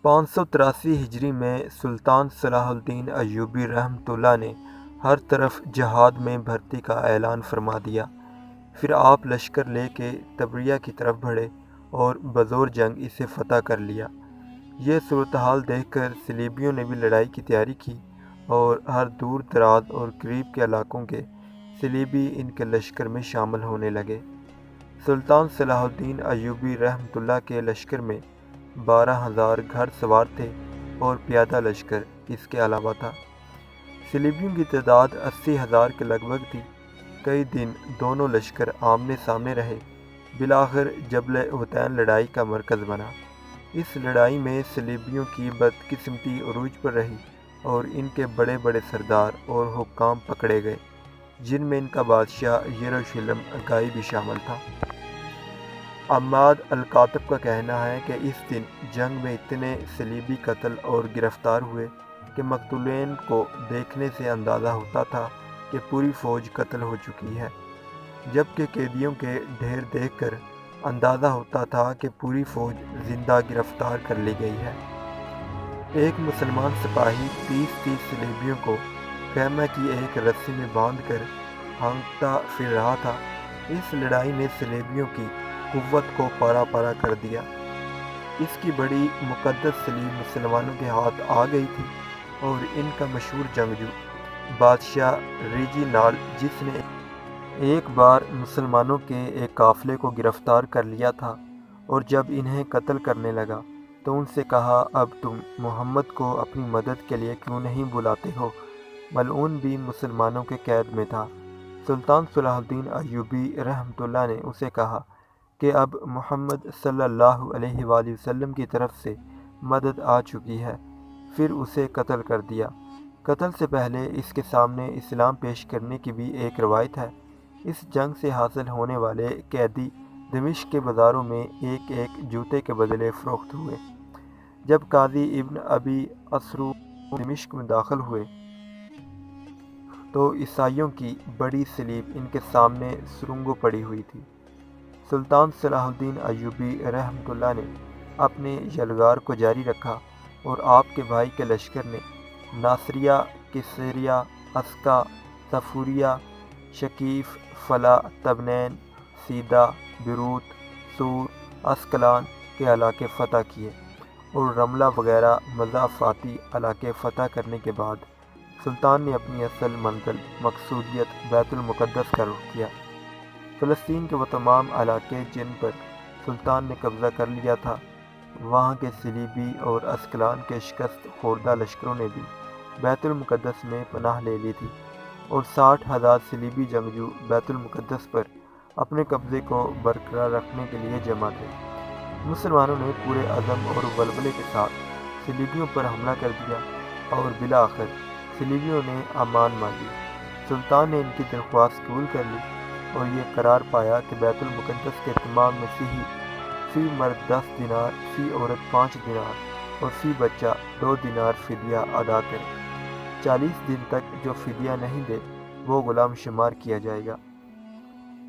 583 ہجری میں سلطان صلاح الدین ایوبی رحمۃ اللہ نے ہر طرف جہاد میں بھرتی کا اعلان فرما دیا۔ پھر آپ لشکر لے کے تبریہ کی طرف بڑھے اور بزور جنگ اسے فتح کر لیا۔ یہ صورتحال دیکھ کر صلیبیوں نے بھی لڑائی کی تیاری کی اور ہر دور دراز اور قریب کے علاقوں کے صلیبی ان کے لشکر میں شامل ہونے لگے۔ سلطان صلاح الدین ایوبی رحمۃ اللہ کے لشکر میں 12,000 گھڑ سوار تھے اور پیادہ لشکر اس کے علاوہ تھا۔ صلیبیوں کی تعداد 80,000 کے لگ بھگ تھی۔ کئی دن دونوں لشکر آمنے سامنے رہے۔ بالآخر جبل حطین لڑائی کا مرکز بنا۔ اس لڑائی میں صلیبیوں کی بدقسمتی عروج پر رہی اور ان کے بڑے بڑے سردار اور حکام پکڑے گئے، جن میں ان کا بادشاہ یروشلم اگائی بھی شامل تھا۔ عماد الکاتب کا کہنا ہے کہ اس دن جنگ میں اتنے صلیبی قتل اور گرفتار ہوئے کہ مقتولین کو دیکھنے سے اندازہ ہوتا تھا کہ پوری فوج قتل ہو چکی ہے، جبکہ قیدیوں کے ڈھیر دیکھ کر اندازہ ہوتا تھا کہ پوری فوج زندہ گرفتار کر لی گئی ہے۔ ایک مسلمان سپاہی 30 صلیبیوں کو خیمہ کی ایک رسی میں باندھ کر ہانکتا پھر رہا تھا۔ اس لڑائی نے صلیبیوں کی قوت کو پارا پارا کر دیا۔ اس کی بڑی مقدس صلیب مسلمانوں کے ہاتھ آ گئی تھی اور ان کا مشہور جنگجو بادشاہ ریجینالڈ، جس نے ایک بار مسلمانوں کے ایک قافلے کو گرفتار کر لیا تھا اور جب انہیں قتل کرنے لگا تو ان سے کہا، اب تم محمد کو اپنی مدد کے لیے کیوں نہیں بلاتے ہو؟ ملعون بھی مسلمانوں کے قید میں تھا۔ سلطان صلاح الدین ایوبی رحمۃ اللہ نے اسے کہا کہ اب محمد صلی اللہ علیہ وآلہ وسلم کی طرف سے مدد آ چکی ہے، پھر اسے قتل کر دیا۔ قتل سے پہلے اس کے سامنے اسلام پیش کرنے کی بھی ایک روایت ہے۔ اس جنگ سے حاصل ہونے والے قیدی دمشق کے بازاروں میں ایک ایک جوتے کے بدلے فروخت ہوئے۔ جب قاضی ابن ابی اسرو دمشق میں داخل ہوئے تو عیسائیوں کی بڑی صلیب ان کے سامنے سرنگوں پڑی ہوئی تھی۔ سلطان صلاح الدین ایوبی رحمۃ اللہ نے اپنے یلغار کو جاری رکھا اور آپ کے بھائی کے لشکر نے ناصریہ، کسریہ، عسکا، صفوریہ، شکیف، فلا، تبنین، سیدہ، بیروت، سور، اسکلان کے علاقے فتح کیے اور رملہ وغیرہ مضافاتی علاقے فتح کرنے کے بعد سلطان نے اپنی اصل منزل مقصودیت بیت المقدس کا رخ کیا۔ فلسطین کے وہ تمام علاقے جن پر سلطان نے قبضہ کر لیا تھا، وہاں کے صلیبی اور اسکلان کے شکست خوردہ لشکروں نے بھی بیت المقدس میں پناہ لے لی تھی اور 60,000 صلیبی جنگجو بیت المقدس پر اپنے قبضے کو برقرار رکھنے کے لیے جمع تھے۔ مسلمانوں نے پورے عزم اور ولولے کے ساتھ صلیبیوں پر حملہ کر دیا اور بالآخر صلیبیوں نے امان مانگی۔ سلطان نے ان کی درخواست قبول کر لی اور یہ قرار پایا کہ بیت المقدس کے تمام مسیحی فی مرد 10 دینار، فی عورت 5 دینار اور فی بچہ 2 دینار فدیہ ادا کریں۔ 40 دن تک جو فدیہ نہیں دے وہ غلام شمار کیا جائے گا۔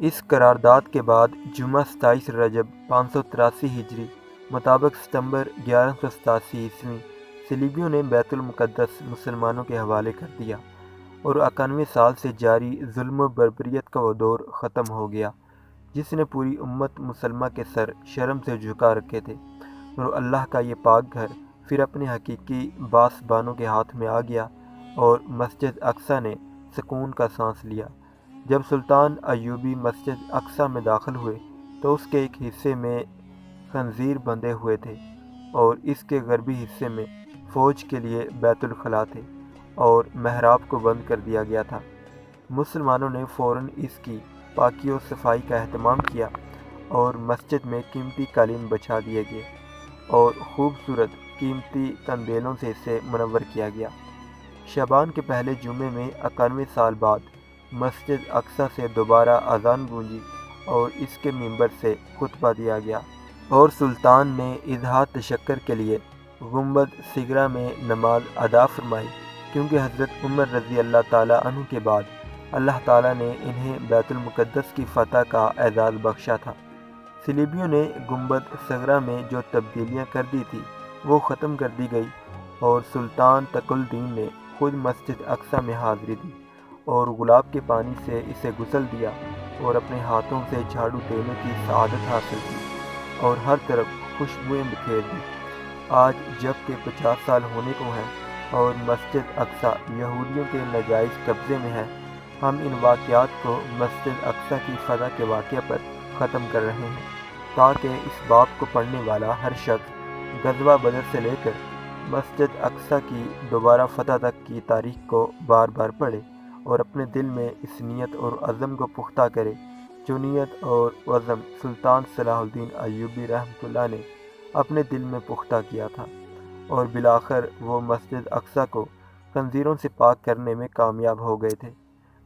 اس قرارداد کے بعد جمعہ 27 رجب 583 ہجری مطابق ستمبر 1187 عیسوی صلیبیوں نے بیت المقدس مسلمانوں کے حوالے کر دیا اور 91 سال سے جاری ظلم و بربریت کا وہ دور ختم ہو گیا جس نے پوری امت مسلمہ کے سر شرم سے جھکا رکھے تھے، اور اللہ کا یہ پاک گھر پھر اپنے حقیقی باسبانوں کے ہاتھ میں آ گیا اور مسجد اقصیٰ نے سکون کا سانس لیا۔ جب سلطان ایوبی مسجد اقصیٰ میں داخل ہوئے تو اس کے ایک حصے میں خنزیر بندھے ہوئے تھے اور اس کے غربی حصے میں فوج کے لیے بیت الخلاء تھے اور محراب کو بند کر دیا گیا تھا۔ مسلمانوں نے فوراً اس کی پاکی و صفائی کا اہتمام کیا اور مسجد میں قیمتی قالین بچھا دیے گئے اور خوبصورت قیمتی کندیلوں سے اسے منور کیا گیا۔ شعبان کے پہلے جمعے میں 91 سال بعد مسجد اقصیٰ سے دوبارہ اذان گونجی اور اس کے منبر سے خطبہ دیا گیا اور سلطان نے اظہار تشکر کے لیے گنبد صغرا میں نماز ادا فرمائی، کیونکہ حضرت عمر رضی اللہ تعالیٰ عنہ کے بعد اللہ تعالیٰ نے انہیں بیت المقدس کی فتح کا اعزاز بخشا تھا۔ صلیبیوں نے گنبد صغرا میں جو تبدیلیاں کر دی تھی وہ ختم کر دی گئی اور سلطان تقی الدین نے خود مسجد اقصی میں حاضری دی اور گلاب کے پانی سے اسے غسل دیا اور اپنے ہاتھوں سے جھاڑو دینے کی سعادت حاصل کی اور ہر طرف خوشبوئیں بکھیر دی۔ آج جب کہ 50 سال ہونے کو ہیں اور مسجد اقصی یہودیوں کے ناجائز قبضے میں ہے، ہم ان واقعات کو مسجد اقصی کی فتح کے واقعہ پر ختم کر رہے ہیں تاکہ اس باب کو پڑھنے والا ہر شخص غزوہ بدر سے لے کر مسجد اقصی کی دوبارہ فتح تک کی تاریخ کو بار بار پڑھے اور اپنے دل میں اس نیت اور عزم کو پختہ کرے جو نیت اور عزم سلطان صلاح الدین ایوبی رحمۃ اللہ نے اپنے دل میں پختہ کیا تھا، اور بالآخر وہ مسجد اقصی کو خنزیروں سے پاک کرنے میں کامیاب ہو گئے تھے۔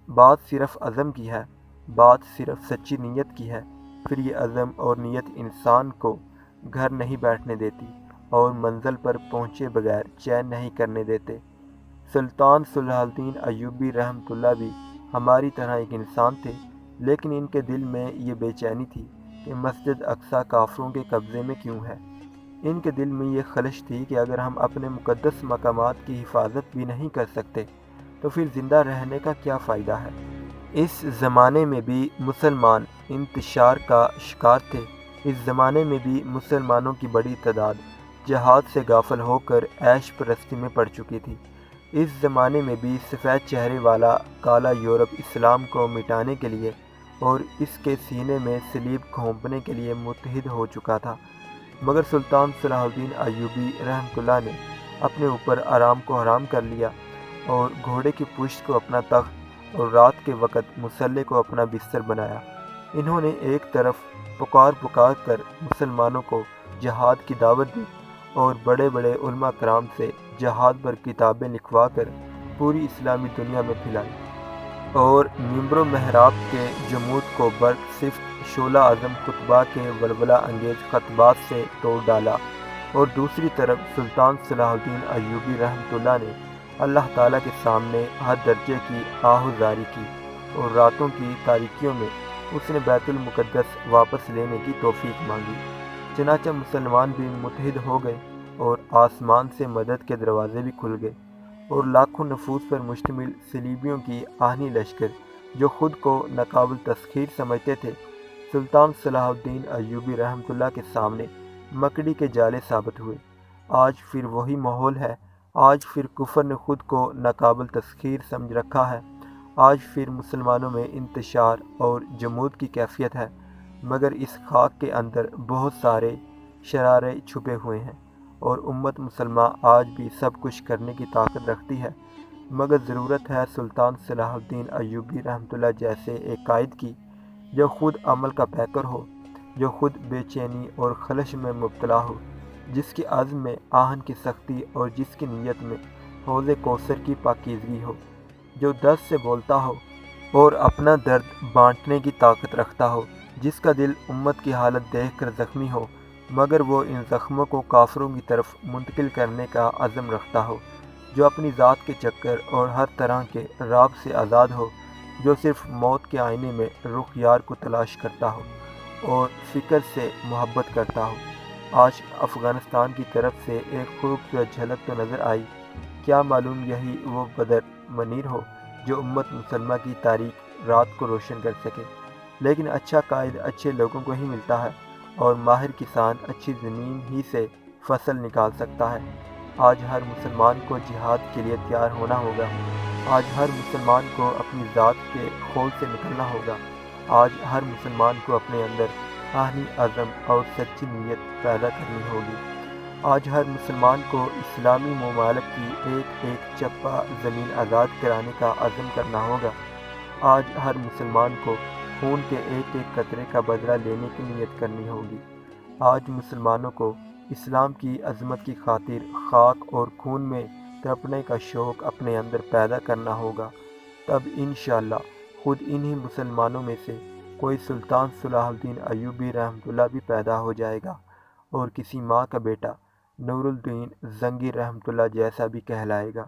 بات صرف عزم کی ہے، بات صرف سچی نیت کی ہے، پھر یہ عزم اور نیت انسان کو گھر نہیں بیٹھنے دیتی اور منزل پر پہنچے بغیر چین نہیں کرنے دیتے۔ سلطان صلاح الدین ایوبی رحمۃ اللہ بھی ہماری طرح ایک انسان تھے، لیکن ان کے دل میں یہ بے چینی تھی کہ مسجد اقصی کافروں کے قبضے میں کیوں ہے۔ ان کے دل میں یہ خلش تھی کہ اگر ہم اپنے مقدس مقامات کی حفاظت بھی نہیں کر سکتے تو پھر زندہ رہنے کا کیا فائدہ ہے۔ اس زمانے میں بھی مسلمان انتشار کا شکار تھے، اس زمانے میں بھی مسلمانوں کی بڑی تعداد جہاد سے غافل ہو کر عیش پرستی میں پڑ چکی تھی۔ اس زمانے میں بھی سفید چہرے والا کالا یورپ اسلام کو مٹانے کے لیے اور اس کے سینے میں صلیب گھونپنے کے لیے متحد ہو چکا تھا، مگر سلطان صلاح الدین ایوبی رحمۃ اللہ نے اپنے اوپر آرام کو حرام کر لیا اور گھوڑے کی پشت کو اپنا تخت اور رات کے وقت مسلح کو اپنا بستر بنایا۔ انہوں نے ایک طرف پکار کر مسلمانوں کو جہاد کی دعوت دی اور بڑے بڑے علماء کرام سے جہاد پر کتابیں لکھوا کر پوری اسلامی دنیا میں پھیلائی، اور ممبر و محراب کے جمود کو برق صفت شعلہ اعظم خطبہ کے ولولہ انگیز خطبات سے توڑ ڈالا، اور دوسری طرف سلطان صلاح الدین ایوبی رحمۃ اللہ نے اللہ تعالیٰ کے سامنے ہر درجے کی آہوزاری کی اور راتوں کی تاریکیوں میں اس نے بیت المقدس واپس لینے کی توفیق مانگی۔ چنانچہ مسلمان بھی متحد ہو گئے اور آسمان سے مدد کے دروازے بھی کھل گئے، اور لاکھوں نفوس پر مشتمل صلیبیوں کی آہنی لشکر جو خود کو ناقابل تسخیر سمجھتے تھے، سلطان صلاح الدین ایوبی رحمۃ اللہ کے سامنے مکڑی کے جالے ثابت ہوئے۔ آج پھر وہی ماحول ہے، آج پھر کفر نے خود کو ناقابل تسخیر سمجھ رکھا ہے، آج پھر مسلمانوں میں انتشار اور جمود کی کیفیت ہے، مگر اس خاک کے اندر بہت سارے شرارے چھپے ہوئے ہیں، اور امت مسلمہ آج بھی سب کچھ کرنے کی طاقت رکھتی ہے، مگر ضرورت ہے سلطان صلاح الدین ایوبی رحمۃ اللہ جیسے ایک قائد کی جو خود عمل کا پیکر ہو، جو خود بے چینی اور خلش میں مبتلا ہو، جس کے عزم میں آہن کی سختی اور جس کی نیت میں حوض کوثر کی پاکیزگی ہو، جو دست سے بولتا ہو اور اپنا درد بانٹنے کی طاقت رکھتا ہو، جس کا دل امت کی حالت دیکھ کر زخمی ہو مگر وہ ان زخموں کو کافروں کی طرف منتقل کرنے کا عزم رکھتا ہو، جو اپنی ذات کے چکر اور ہر طرح کے رعب سے آزاد ہو، جو صرف موت کے آئینے میں رخ یار کو تلاش کرتا ہو اور فکر سے محبت کرتا ہو۔ آج افغانستان کی طرف سے ایک خوبصورت جھلک تو نظر آئی، کیا معلوم یہی وہ بدر منیر ہو جو امت مسلمہ کی تاریک رات کو روشن کر سکے، لیکن اچھا قائد اچھے لوگوں کو ہی ملتا ہے، اور ماہر کسان اچھی زمین ہی سے فصل نکال سکتا ہے۔ آج ہر مسلمان کو جہاد کے لیے تیار ہونا ہوگا، آج ہر مسلمان کو اپنی ذات کے خول سے نکلنا ہوگا، آج ہر مسلمان کو اپنے اندر آہنی عزم اور سچی نیت پیدا کرنی ہوگی، آج ہر مسلمان کو اسلامی ممالک کی ایک ایک چپا زمین آزاد کرانے کا عزم کرنا ہوگا، آج ہر مسلمان کو خون کے ایک ایک قطرے کا بدلہ لینے کی نیت کرنی ہوگی، آج مسلمانوں کو اسلام کی عظمت کی خاطر خاک اور خون میں تڑپنے کا شوق اپنے اندر پیدا کرنا ہوگا، تب انشاءاللہ خود انہی مسلمانوں میں سے کوئی سلطان صلاح الدین ایوبی رحمۃ اللہ بھی پیدا ہو جائے گا، اور کسی ماں کا بیٹا نور الدین زنگی رحمۃ اللہ جیسا بھی کہلائے گا۔